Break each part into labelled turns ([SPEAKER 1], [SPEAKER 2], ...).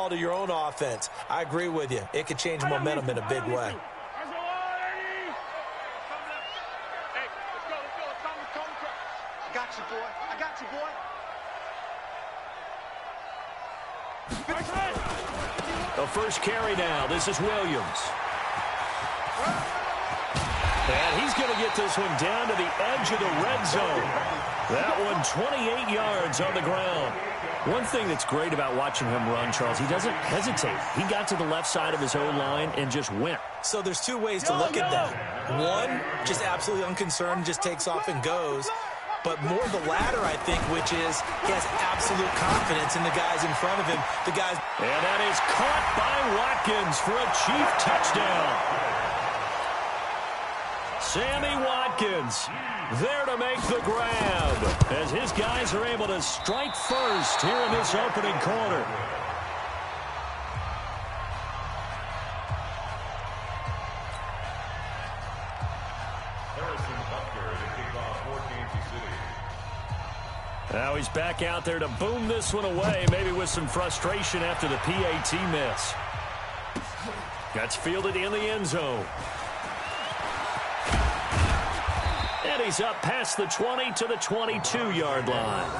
[SPEAKER 1] ball to your own offense. I agree with you. It could change momentum in a big way.
[SPEAKER 2] I got you, boy. I got you, boy.
[SPEAKER 3] The first carry now. This is Williams. And he's going to get this one down to the edge of the red zone. That one 28 yards on the ground. One thing that's great about watching him run, Charles, he doesn't hesitate. He got to the left side of his own line and just went.
[SPEAKER 1] So there's two ways to look at that. One, just absolutely unconcerned, just takes off and goes. But more the latter, I think, which is he has absolute confidence in the guys in front of him. The guys.
[SPEAKER 3] And that is caught by Watkins for a Chief touchdown. Sammy Watkins there to make the grab as his guys are able to strike first here in this opening quarter. Now he's back out there to boom this one away, maybe with some frustration after the PAT miss. Gets fielded in the end zone. And he's up past the 20 to the 22-yard line.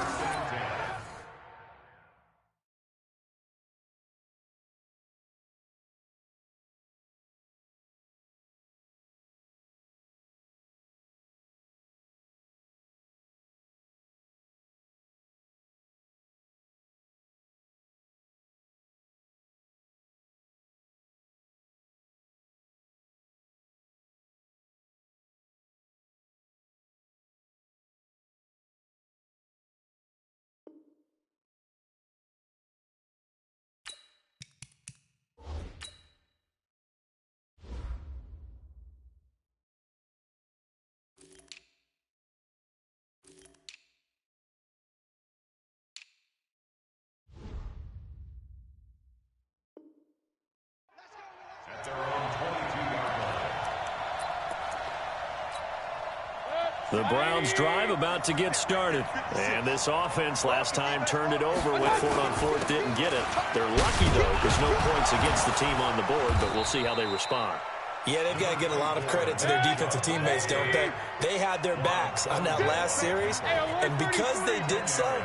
[SPEAKER 3] The Browns drive about to get started. And this offense last time turned it over, went for it on fourth, didn't get it. They're lucky, though. There's no points against the team on the board, but we'll see how they respond.
[SPEAKER 1] Yeah, they've got to get a lot of credit to their defensive teammates, don't they? They had their backs on that last series, and because they did so,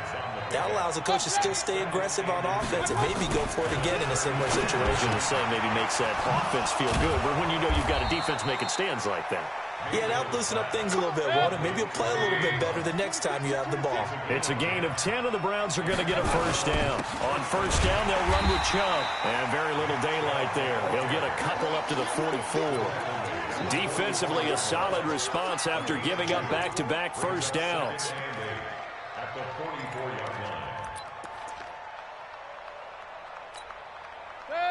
[SPEAKER 1] that allows the coach to still stay aggressive on offense and maybe go for it again in a similar situation.
[SPEAKER 3] The same maybe makes that offense feel good, but when you know you've got a defense making stands like that.
[SPEAKER 1] Yeah, that'll loosen up things a little bit, won't it? Maybe you'll play a little bit better the next time you have the ball. It's
[SPEAKER 3] a gain of 10, and the Browns are going to get a first down. On first down, they'll run with Chubb. And very little daylight there. He'll get a couple up to the 44. Defensively, a solid response after giving up back-to-back first downs. At the 44-yard line.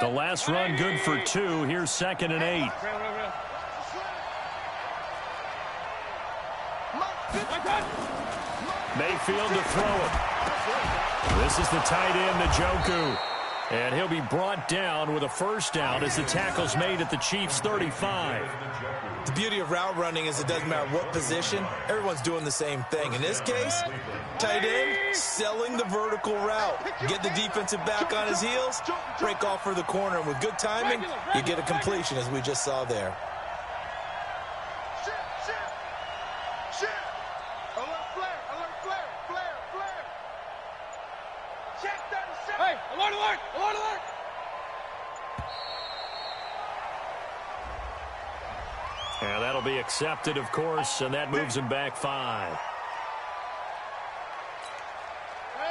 [SPEAKER 3] The last run good for 2. Here's 2nd and 8. Mayfield to throw it. This is the tight end, Njoku. And he'll be brought down with a first down as the tackle's made at the Chiefs' 35.
[SPEAKER 1] The beauty of route running is it doesn't matter what position. Everyone's doing the same thing. In this case, tight end selling the vertical route. Get the defensive back on his heels, break off for the corner. And with good timing, you get a completion as we just saw there.
[SPEAKER 3] And that'll be accepted, of course, and that moves him back 5.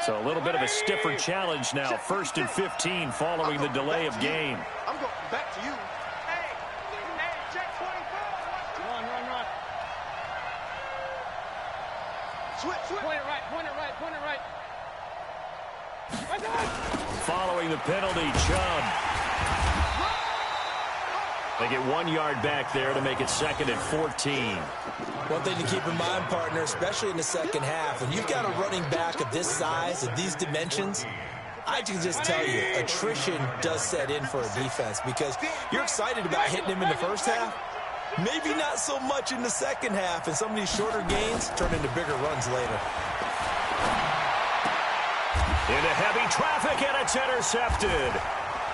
[SPEAKER 3] So a little bit of a stiffer challenge now. 1st and 15 following the delay of game.
[SPEAKER 2] I'm going back to you. Hey, check 24. Run. Switch. Point it right.
[SPEAKER 3] Following the penalty, Chubb. They get 1 yard back there to make it 2nd and 14.
[SPEAKER 1] One thing to keep in mind, partner, especially in the second half, when you've got a running back of this size, of these dimensions, I can just tell you, attrition does set in for a defense because you're excited about hitting him in the first half. Maybe not so much in the second half, and some of these shorter gains turn into bigger runs later.
[SPEAKER 3] Into heavy traffic, and it's intercepted.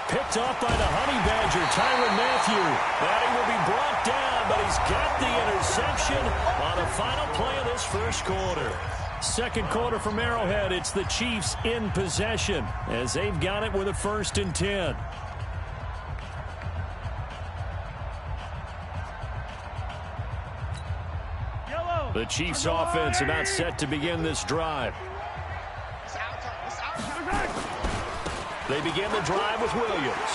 [SPEAKER 3] Picked off by the Honey Badger, Tyrann Mathieu. And he will be brought down, but he's got the interception on the final play of this first quarter. Second quarter from Arrowhead. It's the Chiefs in possession as they've got it with a 1st and 10. The Chiefs offense about set to begin this drive. They begin the drive with Williams.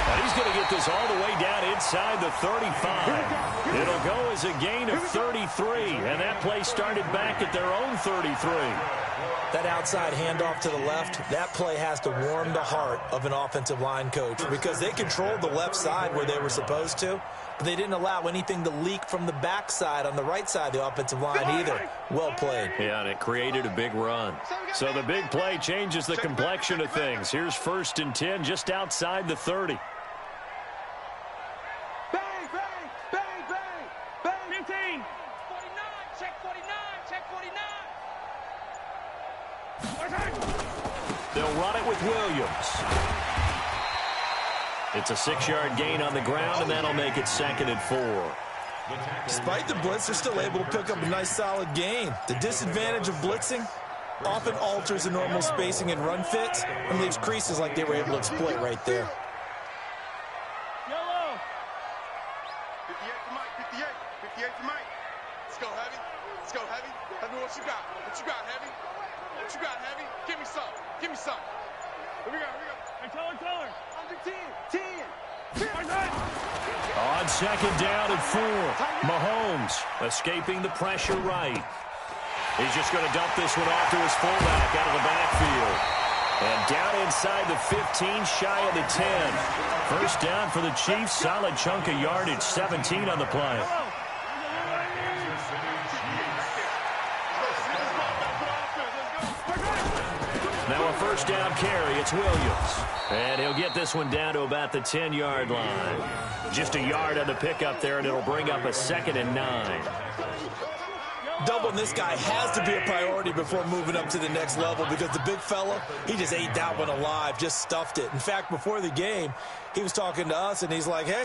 [SPEAKER 3] And he's going to get this all the way down inside the 35. It'll go as a gain of 33, and that play started back at their own 33.
[SPEAKER 1] That outside handoff to the left, that play has to warm the heart of an offensive line coach because they controlled the left side where they were supposed to, but they didn't allow anything to leak from the backside on the right side of the offensive line either. Well played.
[SPEAKER 3] Yeah, and it created a big run. So the big play changes the complexion of things. Here's 1st and 10 just outside the 30.
[SPEAKER 2] Bang, bang, bang, bang, bang. 15. 49, check 49, check 49.
[SPEAKER 3] They'll run it with Williams. It's a 6-yard gain on the ground, and that'll make it 2nd and 4.
[SPEAKER 1] Despite the blitz, they're still able to pick up a nice solid gain. The disadvantage of blitzing often alters the normal spacing and run fits and leaves creases like they were able to exploit right there.
[SPEAKER 2] Yellow.
[SPEAKER 4] 58 for Mike, 58. 58 for Mike. Let's go, Heavy. Let's go, Heavy. Heavy, what you got? What you got, Heavy? What you got, Heavy? Give me some. Give me some. Here we go, here we go.
[SPEAKER 2] Hey, tell her. Under 10. 10.
[SPEAKER 3] On 2nd down and 4. Mahomes escaping the pressure right. He's just going to dump this one off to his fullback out of the backfield. And down inside the 15, shy of the 10. First down for the Chiefs. Solid chunk of yardage, 17 on the play. Now a first down carry. It's Williams. And he'll get this one down to about the 10-yard line. Just a yard on the pickup there, and it'll bring up a 2nd and 9.
[SPEAKER 1] Doubling this guy has to be a priority before moving up to the next level because the big fella, he just ate that one alive, just stuffed it. In fact, before the game, he was talking to us, and he's like, hey,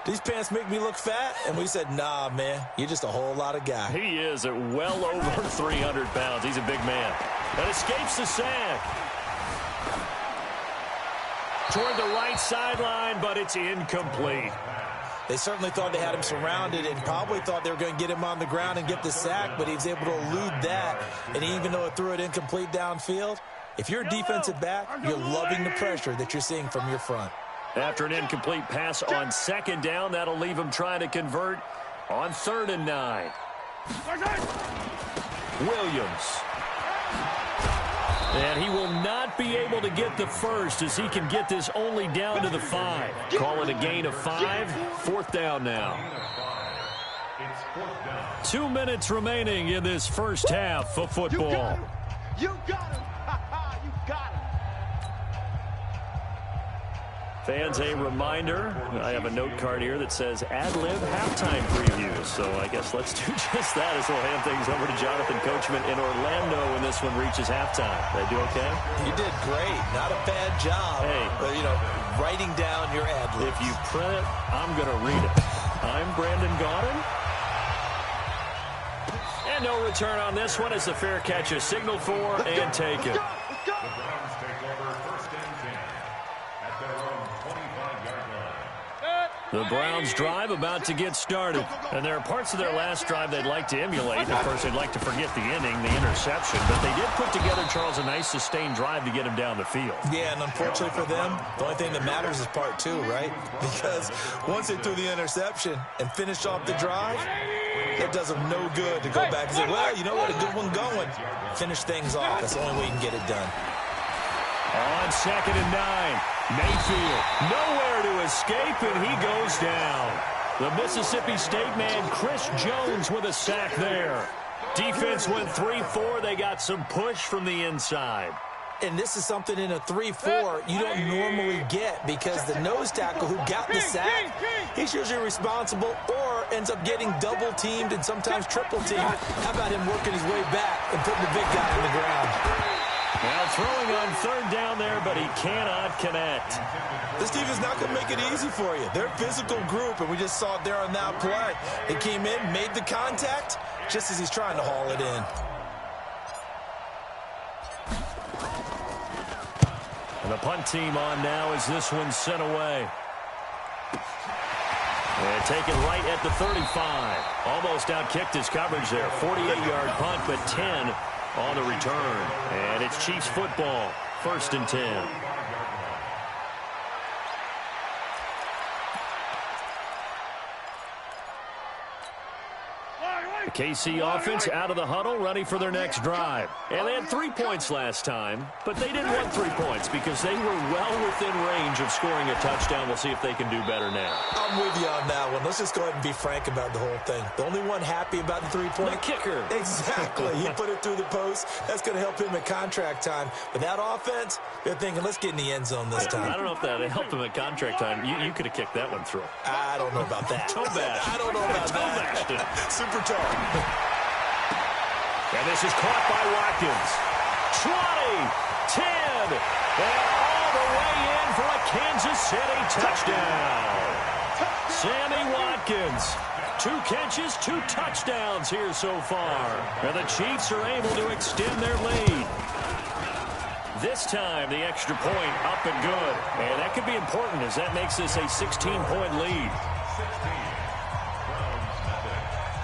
[SPEAKER 1] these pants make me look fat? And we said, nah, man, you're just a whole lot of guy.
[SPEAKER 3] He is at well over 300 pounds. He's a big man. And escapes the sack. Toward the right sideline, but it's incomplete.
[SPEAKER 1] They certainly thought they had him surrounded and probably thought they were going to get him on the ground and get the sack, but he was able to elude that. And even though it threw it incomplete downfield, if you're a defensive back, you're loving the pressure that you're seeing from your front.
[SPEAKER 3] After an incomplete pass on 2nd down, that'll leave him trying to convert on 3rd and 9. Williams. And he will not be able to get the first as he can get this only down to the 5. Call it a gain of 5. 4th down now. 2 minutes remaining in this first half of football.
[SPEAKER 2] You got him. You got him.
[SPEAKER 3] Fans, a reminder, I have a note card here that says ad-lib halftime previews. So I guess let's do just that as we'll hand things over to Jonathan Coachman in Orlando when this one reaches halftime. Did I do okay?
[SPEAKER 1] You did great. Not a bad job.
[SPEAKER 3] Hey.
[SPEAKER 1] But, writing down your ad-libs.
[SPEAKER 3] If you print it, I'm going to read it. I'm Brandon Gaudin. And no return on this one as the fair catch is signaled for and taken.
[SPEAKER 2] Let's go.
[SPEAKER 3] The Browns drive about to get started. And there are parts of their last drive they'd like to emulate. Of course, they'd like to forget the inning, the interception. But they did put together, Charles, a nice sustained drive to get him down the field.
[SPEAKER 1] Yeah, and unfortunately for them, the only thing that matters is part 2, right? Because once they threw the interception and finished off the drive, it does them no good to go back and say, well, you know what, a good one going. Finish things off. That's the only way you can get it done.
[SPEAKER 3] On 2nd and 9, Mayfield nowhere to escape, and he goes down. The Mississippi State man, Chris Jones, with a sack there. Defense went 3-4. They got some push from the inside.
[SPEAKER 1] And this is something in a 3-4 you don't normally get because the nose tackle who got the sack, he's usually responsible or ends up getting double-teamed and sometimes triple-teamed. How about him working his way back and putting the big guy on the ground?
[SPEAKER 3] Throwing on third down there, but he cannot connect.
[SPEAKER 1] This defense is not going to make it easy for you. They're a physical group, and we just saw it there on that play. They came in, made the contact, just as he's trying to haul it in.
[SPEAKER 3] And the punt team on now as this one's sent away. And taken right at the 35. Almost outkicked his coverage there. 48-yard punt, but 10 on the return. And it's Chiefs football. 1st and 10. The KC offense out of the huddle, ready for their next drive. And they had 3 points last time, but they didn't want 3 points because they were well within range of scoring a touchdown. We'll see if they can do better now.
[SPEAKER 1] I'm with you on that one. Let's just go ahead and be frank about the whole thing. The only one happy about the 3-point?
[SPEAKER 3] The kicker.
[SPEAKER 1] Exactly. He put it through the post. That's going to help him at contract time. But that offense, they're thinking, let's get in the end zone this time.
[SPEAKER 3] I don't know if that helped him at contract time. You could have kicked that one through.
[SPEAKER 1] I don't know about that.
[SPEAKER 3] Toe bash.
[SPEAKER 1] I don't know about that. Super toe.
[SPEAKER 3] And this is caught by Watkins. 20, 10, and all the way in for a Kansas City touchdown. Sammy Watkins. 2 catches, 2 touchdowns here so far. And the Chiefs are able to extend their lead. This time, the extra point up and good. And that could be important as that makes this a 16-point lead.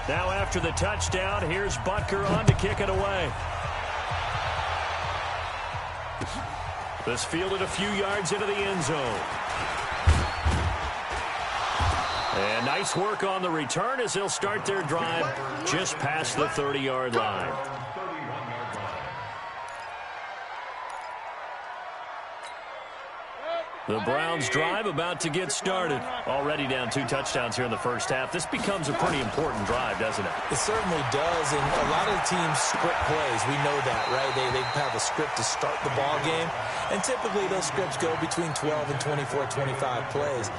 [SPEAKER 3] Now after the touchdown, here's Butker on to kick it away. This fielded a few yards into the end zone. And nice work on the return as they'll start their drive just past the 30-yard line. The Browns drive about to get started. Already down 2 touchdowns here in the first half. This becomes a pretty important drive, doesn't it?
[SPEAKER 1] It certainly does, and a lot of the teams script plays. We know that, right? They have a script to start the ball game, and typically those scripts go between 12 and 24, 25 plays.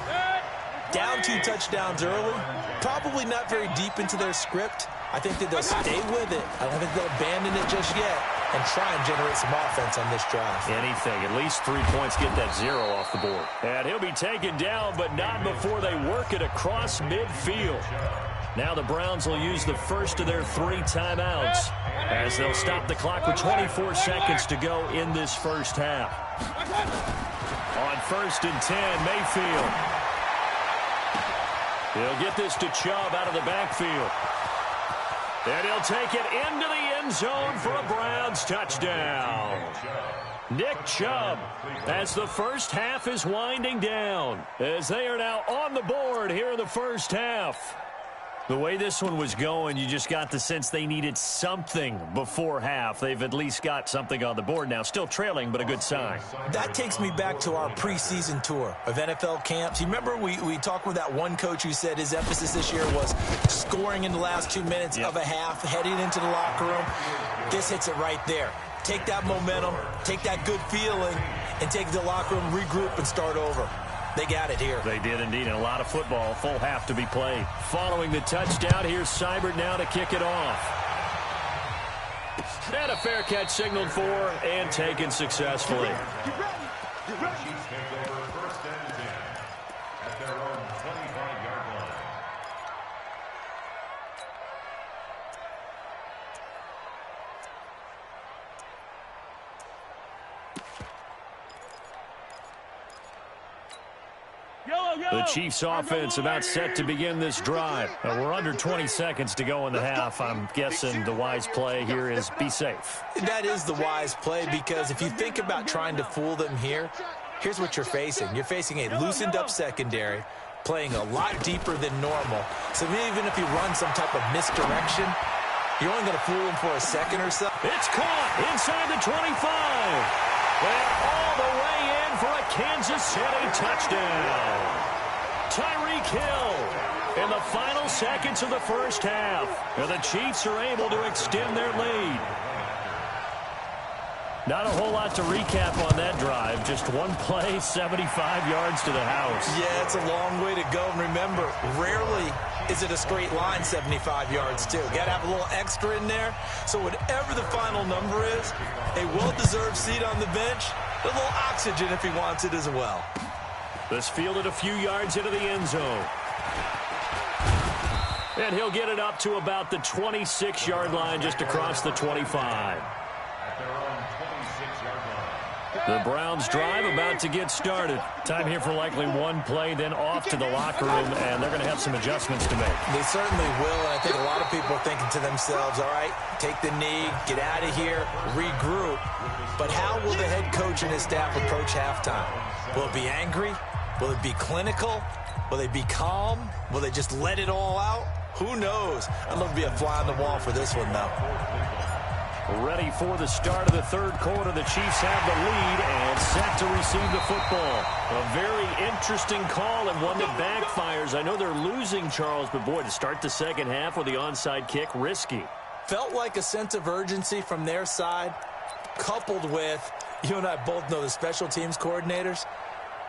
[SPEAKER 1] Down 2 touchdowns early, probably not very deep into their script. I think that they'll stay with it. I don't think they'll abandon it just yet and try and generate some offense on this drive.
[SPEAKER 3] Anything. At least 3 points get that 0 off the board. And he'll be taken down, but not before they work it across midfield. Now the Browns will use the first of their 3 timeouts as they'll stop the clock with 24 seconds to go in this first half. On 1st and 10, Mayfield. He'll get this to Chubb out of the backfield. And he'll take it into the end zone for a Browns touchdown. Nick Chubb, as the first half is winding down, as they are now on the board here in the first half. The way this one was going, you just got the sense they needed something before half. They've at least got something on the board now. Still trailing, but a good sign.
[SPEAKER 1] That takes me back to our preseason tour of NFL camps. You remember we talked with that one coach who said his emphasis this year was scoring in the last 2 minutes of a half, heading into the locker room. This hits it right there. Take that momentum, take that good feeling, and take it to the locker room, regroup, and start over. They got it here.
[SPEAKER 3] They did indeed, and a lot of football, full half to be played. Following the touchdown, here's Seibert now to kick it off. And a fair catch signaled for and taken successfully. The Chiefs offense about set to begin this drive. We're under 20 seconds to go in the half. I'm guessing the wise play here is be safe.
[SPEAKER 1] That is the wise play because if you think about trying to fool them here, here's what you're facing. You're facing a loosened up secondary, playing a lot deeper than normal. So even if you run some type of misdirection, you're only going to fool them for a second or so.
[SPEAKER 3] It's caught inside the 25. And all the way in for a Kansas City touchdown. Tyreek Hill in the final seconds of the first half. And the Chiefs are able to extend their lead. Not a whole lot to recap on that drive. Just one play, 75 yards to the house.
[SPEAKER 1] Yeah, it's a long way to go. And remember, rarely is it a straight line 75 yards, too? Got to have a little extra in there. So whatever the final number is, a well-deserved seat on the bench, a little oxygen if he wants it as well.
[SPEAKER 3] This fielded a few yards into the end zone. And he'll get it up to about the 26-yard line, just across the 25. The Browns drive about to get started. Time here for likely one play, then off to the locker room, and they're going to have some adjustments to make.
[SPEAKER 1] They certainly will, and I think a lot of people are thinking to themselves, all right, take the knee, get out of here, regroup. But how will the head coach and his staff approach halftime? Will it be angry? Will it be clinical? Will they be calm? Will they just let it all out? Who knows? I'd love to be a fly on the wall for this one, though.
[SPEAKER 3] Ready for the start of the third quarter. The Chiefs have the lead and set to receive the football. A very interesting call and one that backfires. I know they're losing, Charles, but boy, to start the second half with the onside kick, risky.
[SPEAKER 1] Felt like a sense of urgency from their side, coupled with, you and I both know the special teams coordinators.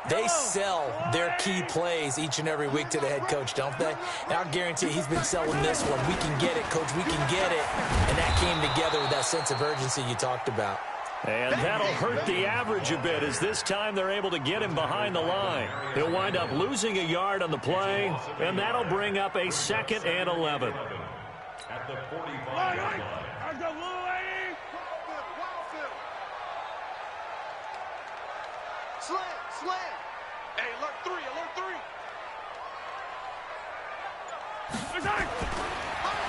[SPEAKER 1] They sell their key plays each and every week to the head coach, don't they? And I'll guarantee he's been selling this one. We can get it, coach. We can get it. And that came together with that sense of urgency you talked about.
[SPEAKER 3] And that'll hurt the average a bit, as this time they're able to get him behind the line. He'll wind up losing a yard on the play, and that'll bring up a 2nd and 11.
[SPEAKER 2] At the 45 line.
[SPEAKER 4] Slant. Hey, alert 3, alert 3.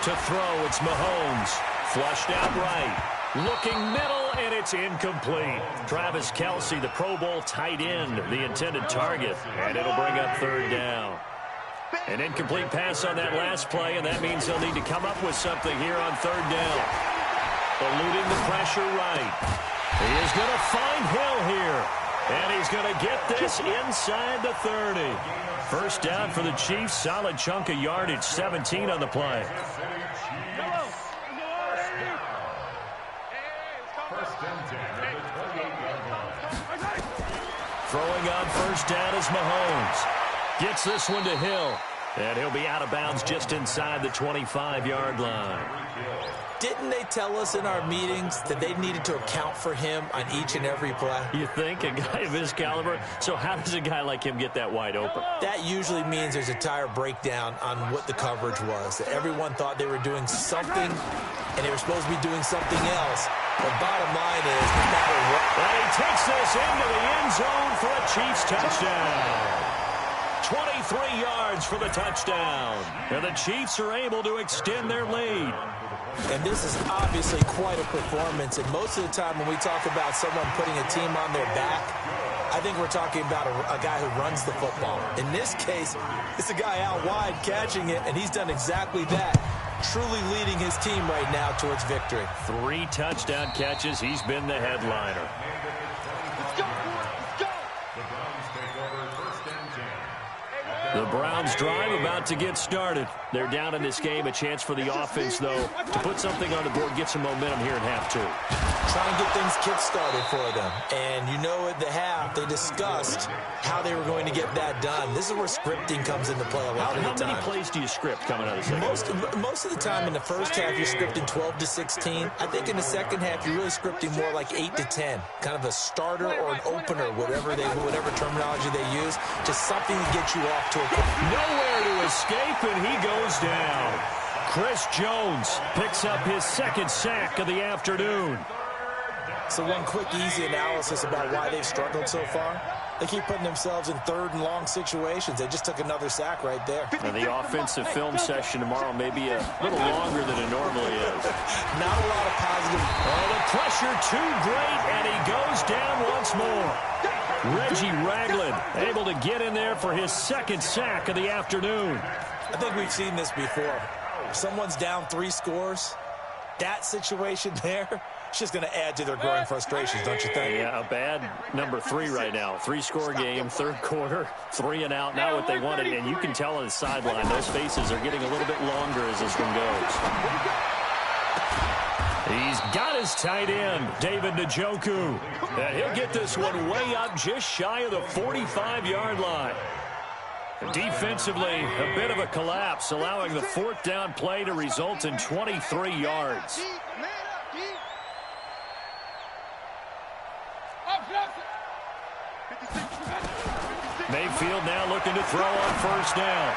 [SPEAKER 3] To throw, it's Mahomes. Flushed out right. Looking middle, and it's incomplete. Travis Kelce, the Pro Bowl tight end, the intended target. And it'll bring up 3rd down. An incomplete pass on that last play, and that means they'll need to come up with something here on 3rd down. Eluding the pressure right. He is going to find Hill here. And he's going to get this inside the 30. First down for the Chiefs. Solid chunk of yardage. 17 on the play. Throwing on first down is Mahomes. Gets this one to Hill. And he'll be out of bounds just inside the 25-yard line.
[SPEAKER 1] Didn't they tell us in our meetings that they needed to account for him on each and every play?
[SPEAKER 3] You think? A guy of his caliber? So how does a guy like him get that wide open?
[SPEAKER 1] That usually means there's a tire breakdown on what the coverage was. That everyone thought they were doing something, and they were supposed to be doing something else. The bottom line is, no matter what.
[SPEAKER 3] And he takes this into the end zone for a Chiefs touchdown. 23 yards for the touchdown. And the Chiefs are able to extend their lead.
[SPEAKER 1] And this is obviously quite a performance. And most of the time when we talk about someone putting a team on their back, I think we're talking about a guy who runs the football. In this case, it's a guy out wide catching it, and he's done exactly that. Truly leading his team right now towards victory.
[SPEAKER 3] 3 touchdown catches. He's been the headliner.
[SPEAKER 2] Let's go.
[SPEAKER 3] The Browns drive about to get started. They're down in this game. A chance for the offense, though, to put something on the board, get some momentum here in half 2.
[SPEAKER 1] Try and get things kick-started for them. And you know at the half, they discussed how they were going to get that done. This is where scripting comes into play a lot of the time.
[SPEAKER 3] How many plays do you script coming out of the second?
[SPEAKER 1] Most of the time in the first half, you're scripting 12 to 16. I think in the second half, you're really scripting more like 8 to 10. Kind of a starter or an opener, whatever terminology they use. Just something to get you off to a
[SPEAKER 3] nowhere to escape, and he goes down. Chris Jones picks up his 2nd sack of the afternoon.
[SPEAKER 1] So one quick, easy analysis about why they've struggled so far. They keep putting themselves in 3rd and long situations. They just took another sack right there.
[SPEAKER 3] And the offensive film session tomorrow may be a little longer than it normally is.
[SPEAKER 1] Not a lot of positive.
[SPEAKER 3] Oh, the pressure too great, and he goes down once more. Reggie Ragland able to get in there for his 2nd sack of the afternoon.
[SPEAKER 1] I think we've seen this before. If someone's down 3 scores, that situation there, it's just going to add to their growing frustrations, don't you think?
[SPEAKER 3] Yeah, a bad number 3 right now. 3-score game, 3rd quarter, 3 and out. Now what they wanted, and you can tell on the sideline, those faces are getting a little bit longer as this one goes. He's got his tight end, David Njoku. And he'll get this one way up just shy of the 45-yard line. Defensively, a bit of a collapse, allowing the fourth down play to result in 23 yards. Mayfield now looking to throw on first down.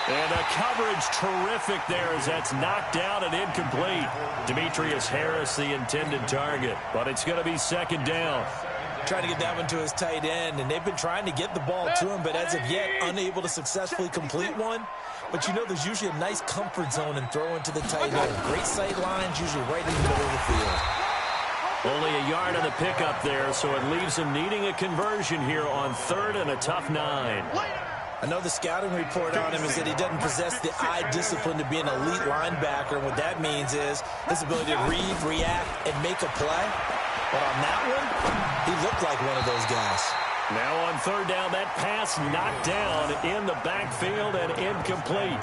[SPEAKER 3] And a coverage terrific there as that's knocked down and incomplete. Demetrius Harris, the intended target, but it's going to be second down.
[SPEAKER 1] Trying to get that one to his tight end, and they've been trying to get the ball to him, but as of yet, unable to successfully complete one. But you know there's usually a nice comfort zone in throwing to the tight end. Great sight lines, usually right in the middle of the field.
[SPEAKER 3] Only a yard on the pickup there, so it leaves him needing a conversion here on third and a tough 9.
[SPEAKER 1] I know the scouting report on him is that he doesn't possess the eye discipline to be an elite linebacker, and what that means is his ability to read, react, and make a play. But on that one, he looked like one of those guys.
[SPEAKER 3] Now on third down, that pass knocked down in the backfield and incomplete.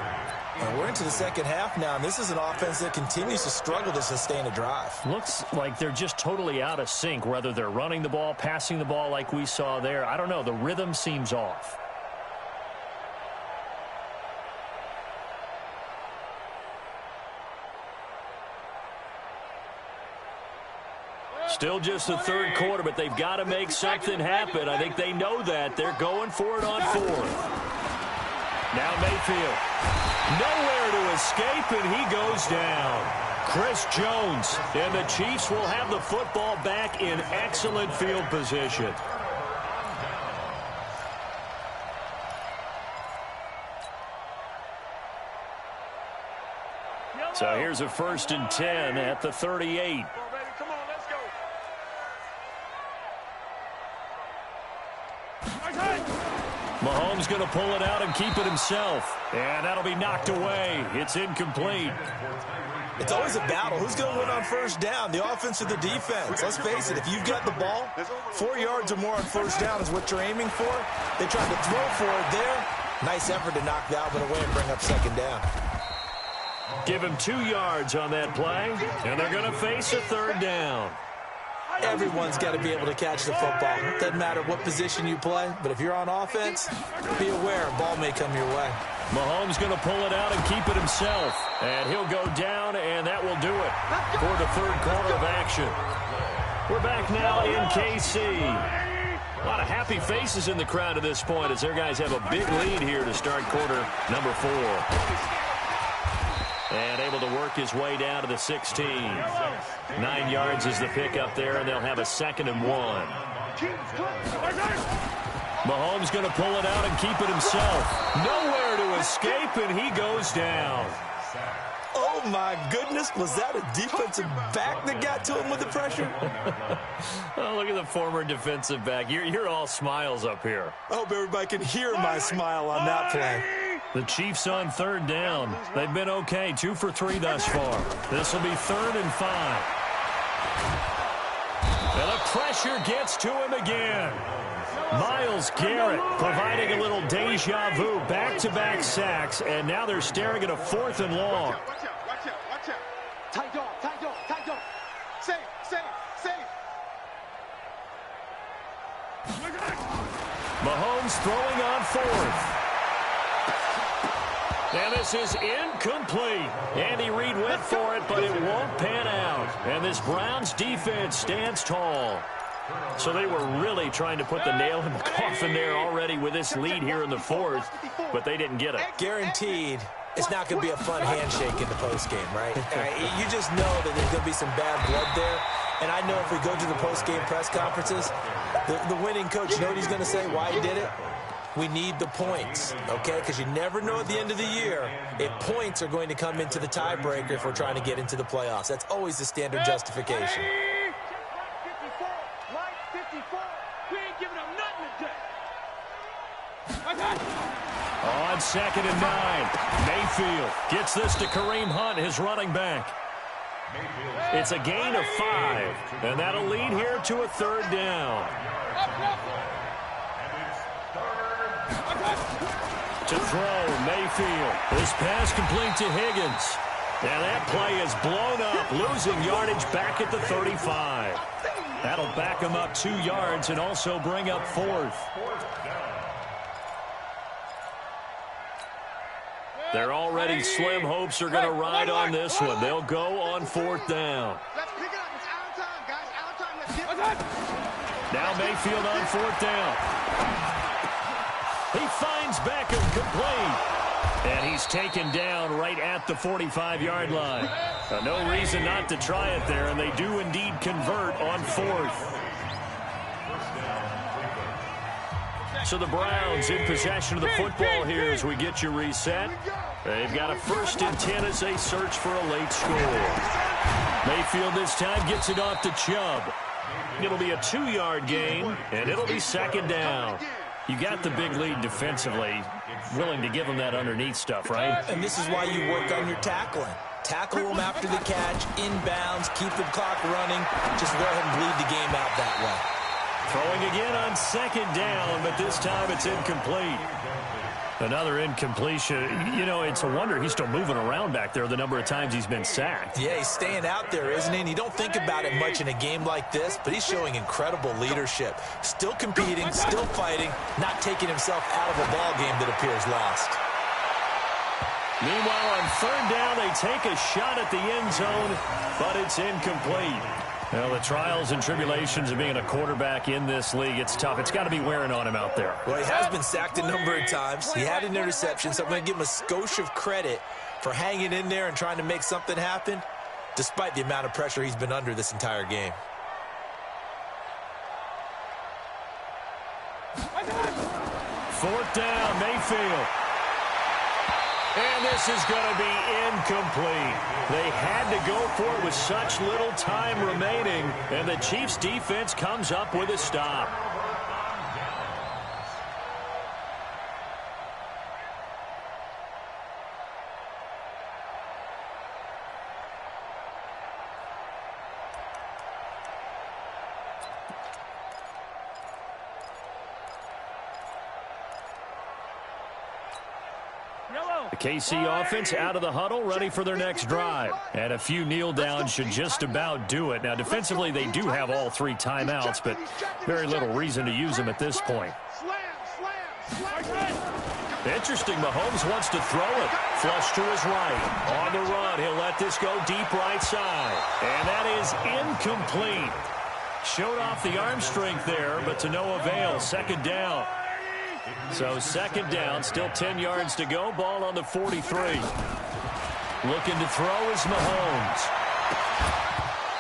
[SPEAKER 1] And we're into the second half now, and this is an offense that continues to struggle to sustain a drive.
[SPEAKER 3] Looks like they're just totally out of sync, whether they're running the ball, passing the ball like we saw there. I don't know. The rhythm seems off. Still just the third quarter, but they've got to make something happen. I think they know that. They're going for it on fourth. Now Mayfield. Nowhere to escape, and he goes down. Chris Jones, and the Chiefs will have the football back in excellent field position. So here's a 1st and 10 at the 38. Mahomes going to pull it out and keep it himself. And that'll be knocked away. It's incomplete.
[SPEAKER 1] It's always a battle. Who's going to win on first down, the offense or the defense? Let's face it, if you've got the ball, 4 yards or more on first down is what you're aiming for. They tried to throw for it there. Nice effort to knock that one away and bring up second down.
[SPEAKER 3] Give him 2 yards on that play, and they're going to face a third down.
[SPEAKER 1] Everyone's got to be able to catch the football. It doesn't matter what position you play, but if you're on offense, be aware a ball may come your way.
[SPEAKER 3] Mahomes going to pull it out and keep it himself. And he'll go down, and that will do it for the third quarter of action. We're back now in KC. A lot of happy faces in the crowd at this point as their guys have a big lead here to start quarter number 4. And able to work his way down to the 16. 9 yards is the pickup there, and they'll have a 2nd and 1. Mahomes going to pull it out and keep it himself. Nowhere to escape, and he goes down.
[SPEAKER 1] Oh, my goodness. Was that a defensive back that got to him with the pressure?
[SPEAKER 3] Oh, look at the former defensive back. You're all smiles up here.
[SPEAKER 1] I hope everybody can hear my smile on that play.
[SPEAKER 3] The Chiefs on third down. They've been okay, 2 for 3 thus far. This will be 3rd and 5. And the pressure gets to him again. Myles Garrett providing a little deja vu, back-to-back sacks, and now they're staring at a 4th and long.
[SPEAKER 4] Watch out. Tight dog. Safe.
[SPEAKER 3] Mahomes throwing on 4th. And this is incomplete. Andy Reid went for it, but it won't pan out. And this Browns defense stands tall. So they were really trying to put the nail in the coffin there already with this lead here in the 4th, but they didn't get it.
[SPEAKER 1] Guaranteed, it's not going to be a fun handshake in the postgame, right? You just know that there's going to be some bad blood there. And I know if we go to the postgame press conferences, the winning coach, you know what he's going to say, why he did it? We need the points, okay? Because you never know at the end of the year if points are going to come into the tiebreaker if we're trying to get into the playoffs. That's always the standard justification.
[SPEAKER 2] We ain't giving up nothing today.
[SPEAKER 3] On 2nd and 9, Mayfield gets this to Kareem Hunt, his running back. It's a gain of 5, and that'll lead here to a 3rd down. To throw, Mayfield. This pass complete to Higgins. And that play is blown up, losing yardage back at the 35. That'll back him up 2 yards and also bring up 4th. Their already slim hopes are going to ride on this one. They'll go on 4th down.
[SPEAKER 4] Let's pick it up. It's out of time, guys. Out of time. Let's get it.
[SPEAKER 3] Now Mayfield on 4th down. He finds Beckham complete. And he's taken down right at the 45-yard line. No reason not to try it there, and they do indeed convert on 4th. So the Browns in possession of the football here as we get you reset. They've got a 1st and 10 as they search for a late score. Mayfield this time gets it off to Chubb. It'll be a 2-yard gain, and it'll be 2nd down. You got the big lead defensively, willing to give them that underneath stuff, right?
[SPEAKER 1] And this is why you work on your tackling. Tackle them after the catch, inbounds, keep the clock running. Just go ahead and bleed the game out that way.
[SPEAKER 3] Throwing again on 2nd down, but this time it's incomplete. Another incompletion. You know, it's a wonder he's still moving around back there the number of times he's been sacked.
[SPEAKER 1] Yeah, he's staying out there, isn't he? And you don't think about it much in a game like this, but he's showing incredible leadership. Still competing, still fighting, not taking himself out of a ball game that appears lost.
[SPEAKER 3] Meanwhile, on 3rd down, they take a shot at the end zone, but it's incomplete. Well, the trials and tribulations of being a quarterback in this league, it's tough. It's got to be wearing on him out there.
[SPEAKER 1] Well, he has been sacked a number of times. He had an interception, so I'm going to give him a skosh of credit for hanging in there and trying to make something happen, despite the amount of pressure he's been under this entire game.
[SPEAKER 3] Fourth down, Mayfield. And this is going to be incomplete. They had to go for it with such little time remaining, and the Chiefs' defense comes up with a stop. The KC offense out of the huddle, ready for their next drive. And a few kneel downs should just about do it. Now, defensively, they do have all 3 timeouts, but very little reason to use them at this point. Interesting, Mahomes wants to throw it. Flush to his right. On the run, he'll let this go deep right side. And that is incomplete. Showed off the arm strength there, but to no avail. 2nd down. So 2nd down, still 10 yards to go. Ball on the 43. Looking to throw is Mahomes.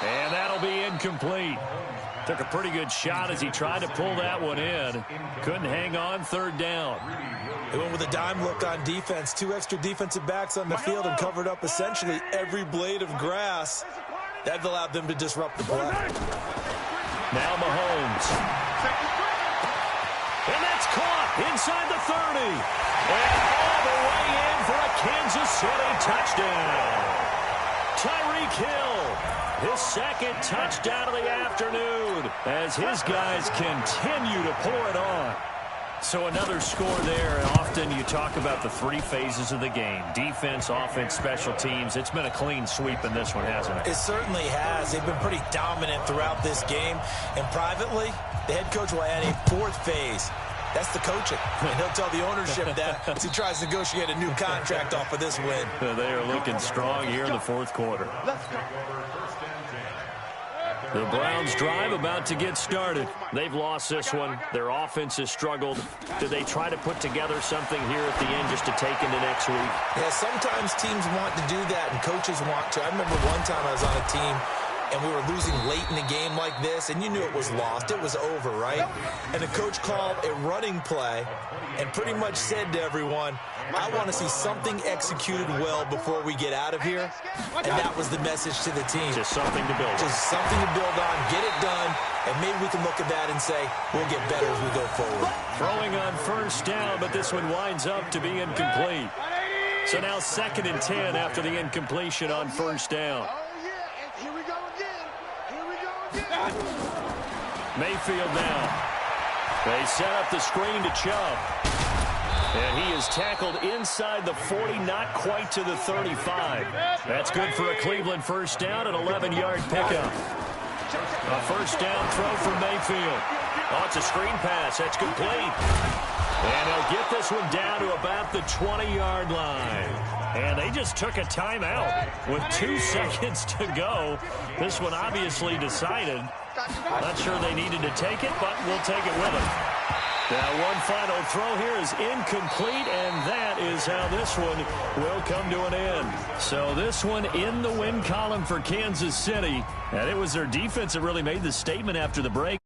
[SPEAKER 3] And that'll be incomplete. Took a pretty good shot as he tried to pull that one in. Couldn't hang on. 3rd down.
[SPEAKER 1] They went with a dime look on defense. 2 extra defensive backs on the field and covered up essentially every blade of grass. That allowed them to disrupt the play.
[SPEAKER 3] Now Mahomes. And that's caught inside the 30. And all the way in for a Kansas City touchdown. Tyreek Hill, his 2nd touchdown of the afternoon as his guys continue to pour it on. So another score there, and often you talk about the 3 phases of the game. Defense, offense, special teams. It's been a clean sweep in this one, hasn't it?
[SPEAKER 1] It certainly has. They've been pretty dominant throughout this game. And privately, the head coach will add a 4th phase. That's the coaching. And he'll tell the ownership that as he tries to negotiate a new contract off of this win.
[SPEAKER 3] They are looking strong here in the 4th quarter. The Browns drive about to get started. They've lost this one. Their offense has struggled. Do they try to put together something here at the end just to take into next week?
[SPEAKER 1] Yeah, sometimes teams want to do that and coaches want to. I remember one time I was on a team and we were losing late in a game like this, and you knew it was lost. It was over, right? And the coach called a running play and pretty much said to everyone, I want to see something executed well before we get out of here. And that was the message to the team.
[SPEAKER 3] Just something to build on.
[SPEAKER 1] Just something to build on, get it done, and maybe we can look at that and say, we'll get better as we go forward.
[SPEAKER 3] Throwing on 1st down, but this one winds up to be incomplete. So now 2nd and 10 after the incompletion on 1st down. Mayfield now. They set up the screen to Chubb. And he is tackled inside the 40, not quite to the 35. That's good for a Cleveland 1st down, an 11-yard pickup. A first down throw from Mayfield. Oh, it's a screen pass. That's complete. And they'll get this one down to about the 20-yard line. And they just took a timeout with 2 seconds to go. This one obviously decided. Not sure they needed to take it, but we'll take it with them. Now, one final throw here is incomplete, and that is how this one will come to an end. So this one in the win column for Kansas City, and it was their defense that really made the statement after the break.